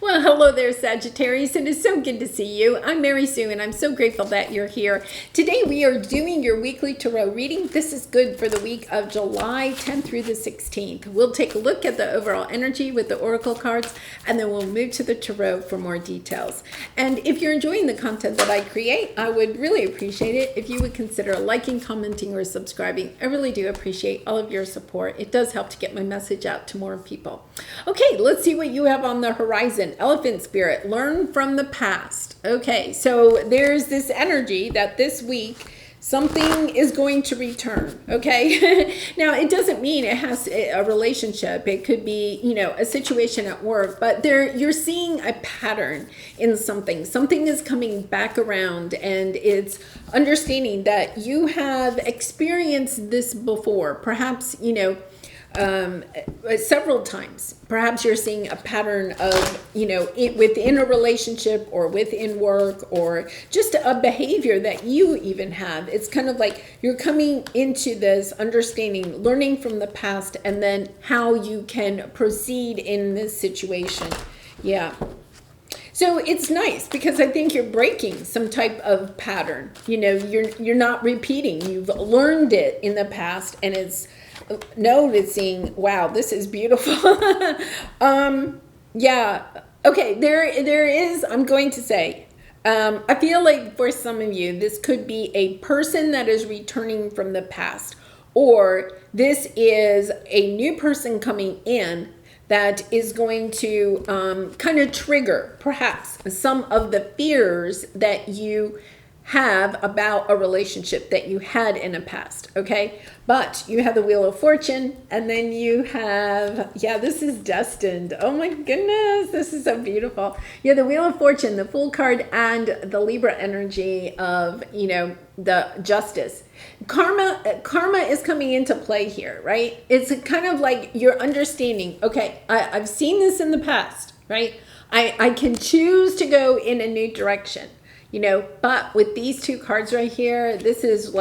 Well, hello there, Sagittarius. It is so good to see you. I'm Mary Sue, and I'm so grateful that you're here. Today, we are doing your weekly tarot reading. This is good for the week of July 10th through the 16th. We'll take a look at the overall energy with the oracle cards, and then we'll move to the tarot for more details. And if you're enjoying the content that I create, I would really appreciate it if you would consider liking, commenting, or subscribing. I really do appreciate all of your support. It does help to get my message out to more people. Okay, let's see what you have on the horizon. Elephant spirit, learn from the past. Okay, so there's this energy that this week something is going to return. Okay, now it doesn't mean it has a relationship. It could be, a situation at work, but you're seeing a pattern in something. Something is coming back around, and it's understanding that you have experienced this before. Perhaps, several times. Perhaps you're seeing a pattern of, within a relationship or within work, or just a behavior that you even have. It's kind of like you're coming into this understanding, learning from the past, and then how you can proceed in this situation. Yeah. So it's nice because I think you're breaking some type of pattern. You're not repeating. You've learned it in the past, and it's noticing, wow, this is beautiful. Yeah. Okay, there is, I'm going to say, I feel like for some of you, this could be a person that is returning from the past, or this is a new person coming in that is going to kind of trigger perhaps some of the fears that you have about a relationship that you had in the past. Okay, but you have the Wheel of Fortune, and then you have, this is destined. Oh my goodness, this is so beautiful. Yeah, the Wheel of Fortune, the Fool card, and the Libra energy of, the Justice. Karma is coming into play here, right? It's kind of like you're understanding, okay, I've seen this in the past, right? I can choose to go in a new direction. But with these two cards right here, this is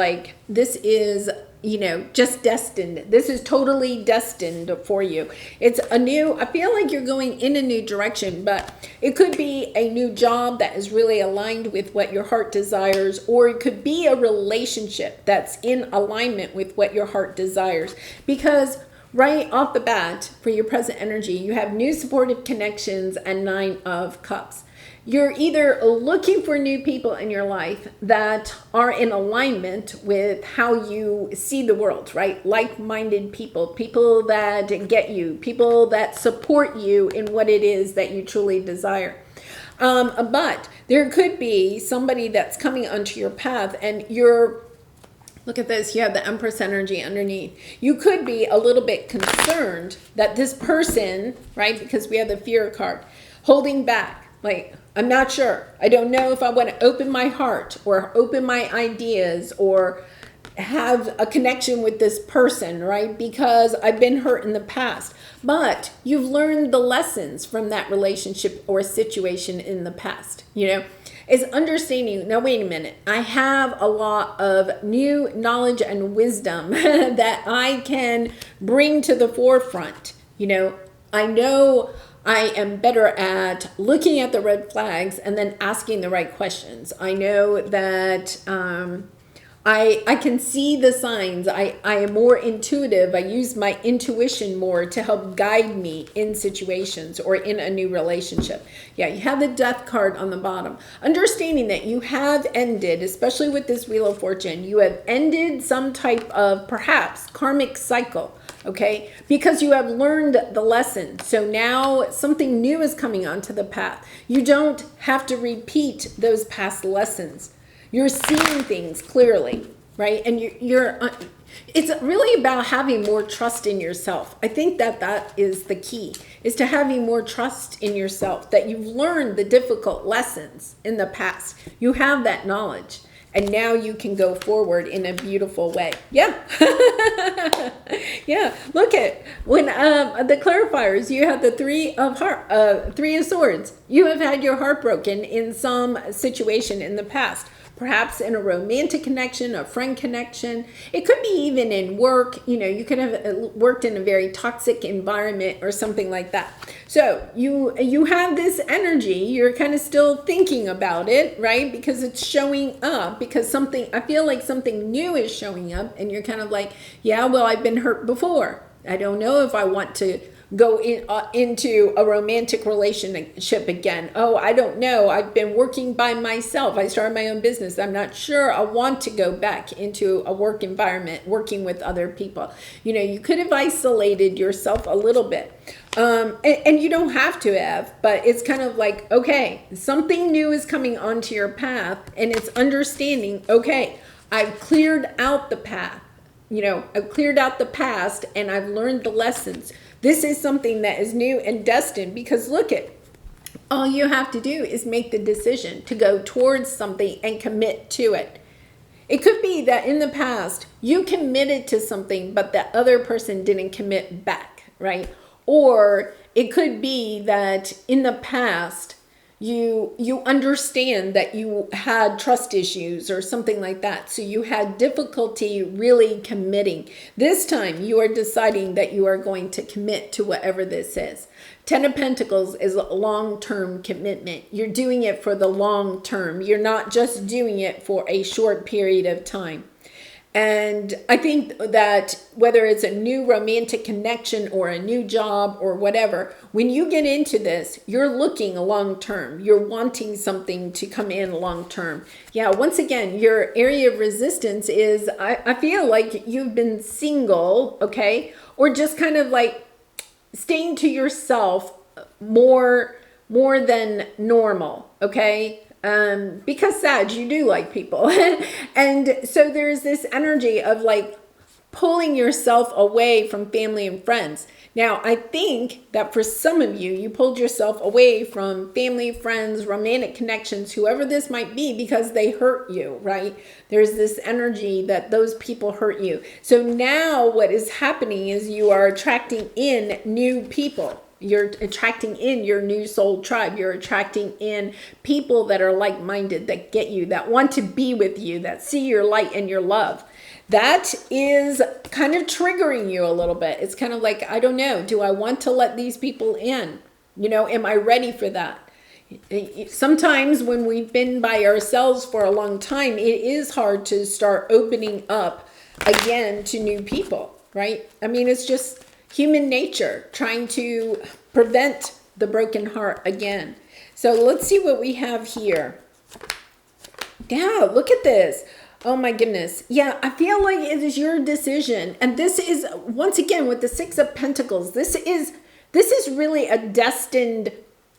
just destined. This is totally destined for you. It's I feel like you're going in a new direction, but it could be a new job that is really aligned with what your heart desires, or it could be a relationship that's in alignment with what your heart desires. Because right off the bat, for your present energy, you have new supportive connections and 9 of Cups. You're either looking for new people in your life that are in alignment with how you see the world, right? Like-minded people, people that get you, people that support you in what it is that you truly desire. But there could be somebody that's coming onto your path, and look at this, you have the Empress energy underneath. You could be a little bit concerned that this person, right, because we have the Fear card, holding back, like, I'm not sure. I don't know if I want to open my heart or open my ideas or have a connection with this person, right? Because I've been hurt in the past. But you've learned the lessons from that relationship or situation in the past, Is understanding, now wait a minute, I have a lot of new knowledge and wisdom that I can bring to the forefront. I know I am better at looking at the red flags and then asking the right questions. I know that I can see the signs. I am more intuitive. I use my intuition more to help guide me in situations or in a new relationship. Yeah, you have the Death card on the bottom. Understanding that you have ended, especially with this Wheel of Fortune, you have ended some type of perhaps karmic cycle. Okay, because you have learned the lesson. So now something new is coming onto the path. You don't have to repeat those past lessons. You're seeing things clearly, right? And it's really about having more trust in yourself. I think that is the key, is to having more trust in yourself, that you've learned the difficult lessons in the past. You have that knowledge. And now you can go forward in a beautiful way. Yeah. Yeah. Look at when the clarifiers, you have the Three of Swords. You have had your heart broken in some situation in the past. perhaps in a romantic connection, a friend connection. It could be even in work. You could have worked in a very toxic environment or something like that. So you have this energy. You're kind of still thinking about it, right? Because it's showing up, because I feel like something new is showing up, and you're kind of like, yeah, well, I've been hurt before. I don't know if I want to go into a romantic relationship again. Oh, I don't know. I've been working by myself. I started my own business. I'm not sure I want to go back into a work environment, working with other people. You could have isolated yourself a little bit. And you don't have to have, but it's kind of like, okay, something new is coming onto your path, and it's understanding, okay, I've cleared out the path. I've cleared out the past, and I've learned the lessons. This is something that is new and destined, because look all you have to do is make the decision to go towards something and commit to it. It could be that in the past you committed to something, but the other person didn't commit back, right? Or it could be that in the past you understand that you had trust issues or something like that. So you had difficulty really committing. This time you are deciding that you are going to commit to whatever this is. 10 of Pentacles is a long-term commitment. You're doing it for the long term. You're not just doing it for a short period of time. And I think that whether it's a new romantic connection or a new job or whatever, when you get into this, you're looking long term. You're wanting something to come in long term. Yeah, once again, your area of resistance is, I feel like you've been single, okay? Or just kind of like staying to yourself more than normal, okay? Because Sag, you do like people. And so there's this energy of like pulling yourself away from family and friends. Now, I think that for some of you, you pulled yourself away from family, friends, romantic connections, whoever this might be, because they hurt you, right? There's this energy that those people hurt you. So now what is happening is you are attracting in new people. You're attracting in your new soul tribe. You're attracting in people that are like-minded, that get you, that want to be with you, that see your light and your love. That is kind of triggering you a little bit. It's kind of like, I don't know, do I want to let these people in? Am I ready for that? Sometimes when we've been by ourselves for a long time, it is hard to start opening up again to new people, right? I mean, it's just human nature trying to prevent the broken heart again. So let's see what we have here. Yeah, look at this. Oh my goodness. Yeah, I feel like it is your decision. And this is, once again, with the Six of Pentacles, this is really a destined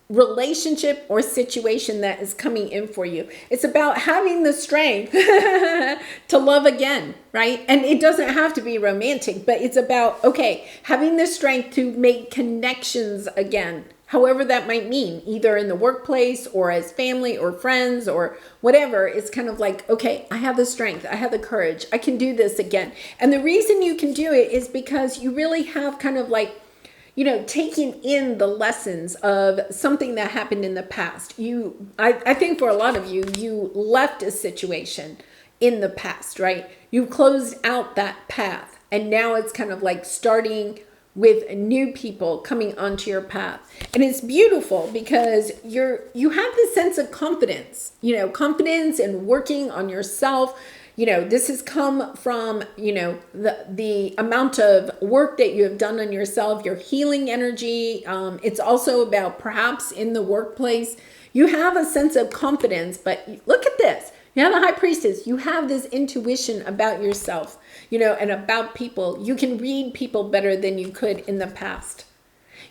relationship or situation that is coming in for you. It's about having the strength to love again, right? And it doesn't have to be romantic, but it's about, okay, having the strength to make connections again, however that might mean, either in the workplace or as family or friends or whatever. It's kind of like, okay, I have the strength, I have the courage, I can do this again. And the reason you can do it is because you really have kind of like, taking in the lessons of something that happened in the past. I think for a lot of you, you left a situation in the past, right? You closed out that path, and now it's kind of like starting with new people coming onto your path. And it's beautiful because you have this sense of confidence, confidence in working on yourself. This has come from, the amount of work that you have done on yourself, your healing energy. It's also about perhaps in the workplace, you have a sense of confidence, but look at this. You have the High Priestess. You have this intuition about yourself, and about people. You can read people better than you could in the past.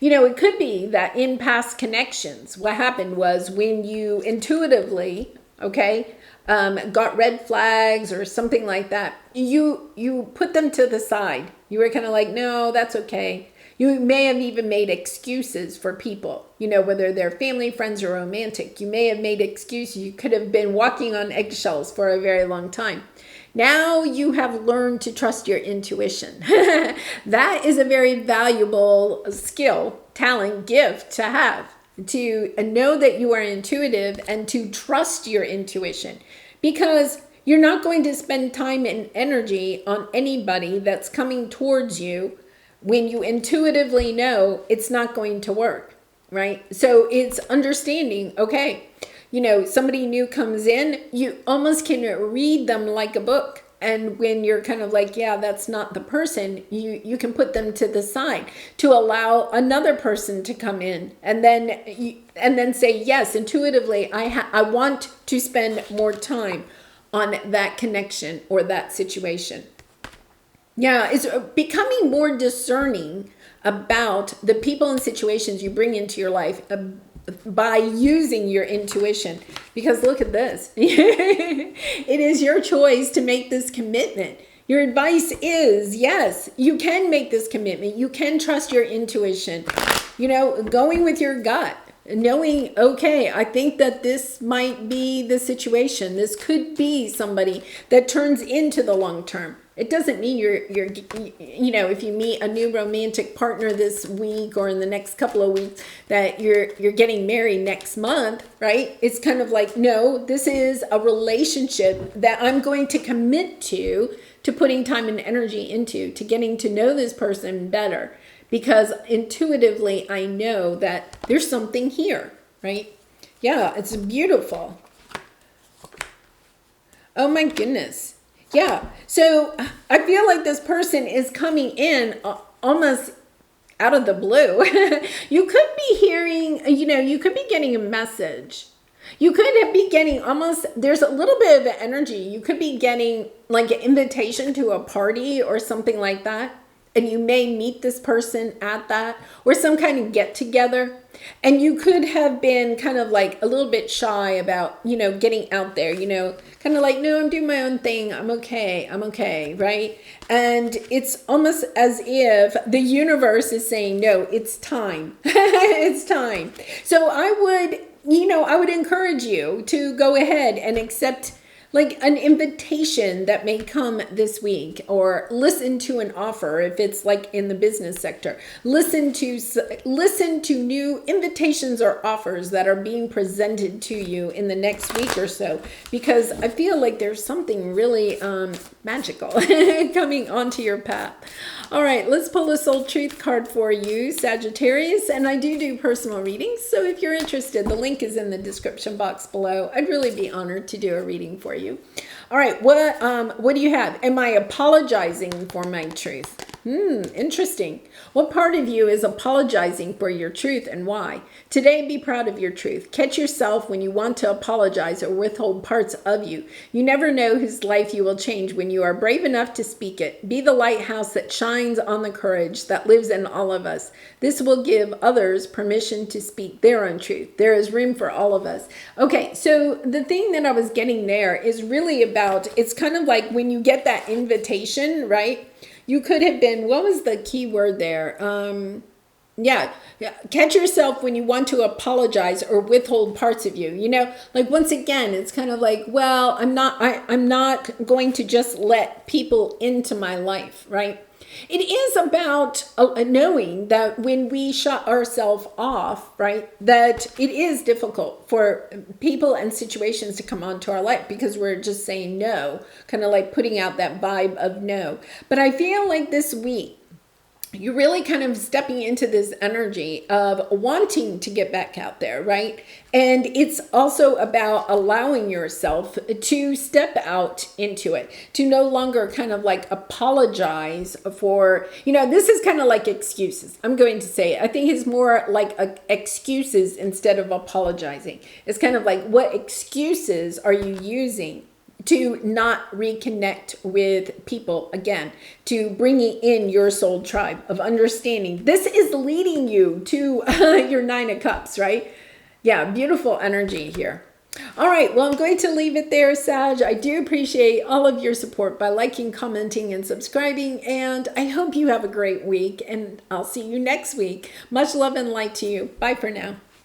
It could be that in past connections, what happened was when you intuitively, got red flags or something like that, you put them to the side. You were kind of like, no, that's okay. You may have even made excuses for people, whether they're family, friends, or romantic. You may have made excuses. You could have been walking on eggshells for a very long time. Now you have learned to trust your intuition. That is a very valuable skill, talent, gift to have. To know that you are intuitive and to trust your intuition. because you're not going to spend time and energy on anybody that's coming towards you when you intuitively know it's not going to work, right? So it's understanding, okay, somebody new comes in, you almost can read them like a book. And when you're kind of like, yeah, that's not the person, you can put them to the side to allow another person to come in, and then say, yes, intuitively, I want to spend more time on that connection or that situation. Yeah, it's becoming more discerning about the people and situations you bring into your life by using your intuition. Because look at this. It is your choice to make this commitment. Your advice is, yes, you can make this commitment. You can trust your intuition. Going with your gut. Knowing, okay, I think that this might be the situation. This could be somebody that turns into the long term. It doesn't mean you're if you meet a new romantic partner this week or in the next couple of weeks that you're getting married next month, right? It's kind of like, no, this is a relationship that I'm going to commit to putting time and energy into, to getting to know this person better. Because intuitively, I know that there's something here, right? Yeah, it's beautiful. Oh my goodness. Yeah, so I feel like this person is coming in almost out of the blue. You could be hearing, you could be getting a message. You could be getting there's a little bit of energy. You could be getting like an invitation to a party or something like that. And you may meet this person at that or some kind of get together. And you could have been kind of like a little bit shy about, getting out there, kind of like, no, I'm doing my own thing. I'm okay, right? And it's almost as if the universe is saying, no, it's time. It's time. So I would encourage you to go ahead and accept like an invitation that may come this week, or listen to an offer if it's like in the business sector. Listen to new invitations or offers that are being presented to you in the next week or so, because I feel like there's something really magical coming onto your path. All right, let's pull a soul truth card for you, Sagittarius. And I do personal readings, so if you're interested, the link is in the description box below. I'd really be honored to do a reading for you. All right, what do you have? Am I apologizing for my truth? Interesting. What part of you is apologizing for your truth and why? Today, be proud of your truth. Catch yourself when you want to apologize or withhold parts of you. You never know whose life you will change when you are brave enough to speak it. Be the lighthouse that shines on the courage that lives in all of us. This will give others permission to speak their own truth. There is room for all of us. Okay, so the thing that I was getting there is really about, it's kind of like when you get that invitation, right? You could have been, what was the key word there? Yeah, catch yourself when you want to apologize or withhold parts of you. Like once again, it's kind of like, well, I'm not going to just let people into my life, right? It is about knowing that when we shut ourselves off, right, that it is difficult for people and situations to come onto our life because we're just saying no, kind of like putting out that vibe of no. But I feel like this week, you're really kind of stepping into this energy of wanting to get back out there, right? And it's also about allowing yourself to step out into it, to no longer kind of like apologize for, this is kind of like excuses. I'm going to say, I think it's more like excuses instead of apologizing. It's kind of like, what excuses are you using to not reconnect with people again, to bringing in your soul tribe of understanding. This is leading you to your 9 of Cups, right? Yeah, beautiful energy here. All right, well, I'm going to leave it there, Sag. I do appreciate all of your support by liking, commenting, and subscribing, and I hope you have a great week, and I'll see you next week. Much love and light to you. Bye for now.